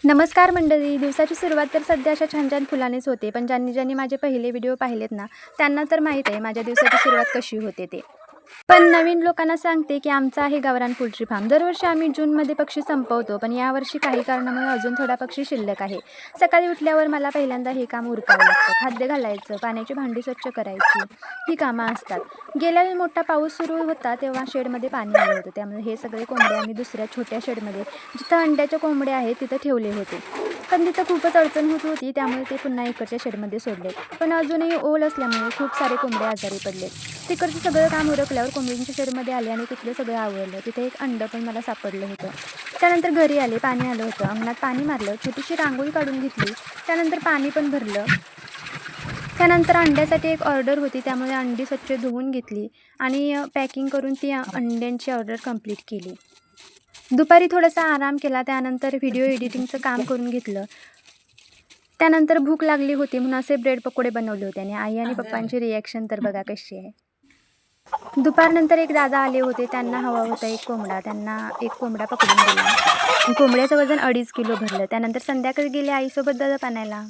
नमस्कार मंडळी. दिवसाची सुरुवात तर सध्या अशा छान छान फुलानेच होते, पण ज्यांनी ज्यांनी माझे पहिले व्हिडिओ पाहिलेत ना, त्यांना तर माहीत आहे माझ्या दिवसाची सुरुवात कशी होते ते. पण नवीन लोकांना सांगते की आमचं आहे गावरान पोल्ट्री फार्म. दरवर्षी आम्ही जूनमध्ये पक्षी संपवतो, पण यावर्षी काही कारणामुळे अजून थोडा पक्षी शिल्लक आहे. सकाळी उठल्यावर मला पहिल्यांदा हे काम उरकावं लागतं. खाद्य घालायचं, पाण्याची भांडी स्वच्छ करायची, ही कामं असतात. गेल्या वेळी मोठा पाऊस सुरू होता तेव्हा शेडमध्ये पाणी आलं होतं, त्यामुळे हे सगळे कोंबडे आम्ही दुसऱ्या छोट्या शेडमध्ये, जिथं अंड्याच्या कोंबड्या आहेत तिथं ठेवले होते. पण तिथं खूपच अडचण होत होती, त्यामुळे ते पुन्हा इकडच्या शेडमध्ये सोडले. पण अजूनही ओल असल्यामुळे खूप सारे कोंबडे आजारी पडले. तिकडचं सगळं काम उरकल्यावर कोंबडींच्या शेडमध्ये आले आणि तिथलं सगळं आवरलं. तिथे एक अंडं पण मला सापडलं होतं. त्यानंतर घरी आले, पाणी आलं होतं, अंगणात पाणी मारलं, छोटीशी रांगोळी काढून घेतली, त्यानंतर पाणी पण भरलं. त्यानंतर अंड्यासाठी एक ऑर्डर होती, त्यामुळे अंडी स्वच्छ धुवून घेतली आणि पॅकिंग करून ती अंड्यांची ऑर्डर कंप्लीट केली. दुपारी थोडासा आराम केला, त्यानंतर व्हिडिओ एडिटिंगचं काम करून घेतलं. त्यानंतर भूक लागली होती म्हणून असे ब्रेड पकोडे बनवले होते आणि आई आणि पप्पांची रिॲक्शन तर बघा कशी आहे. दुपारनंतर एक दादा आले होते, त्यांना हवा होता एक कोंबडा. त्यांना एक कोंबडा पकडून दिला. कोंबड्याचं वजन 2.5 किलो भरलं. त्यानंतर संध्याकाळी गेले आईसोबत दूध आणायला.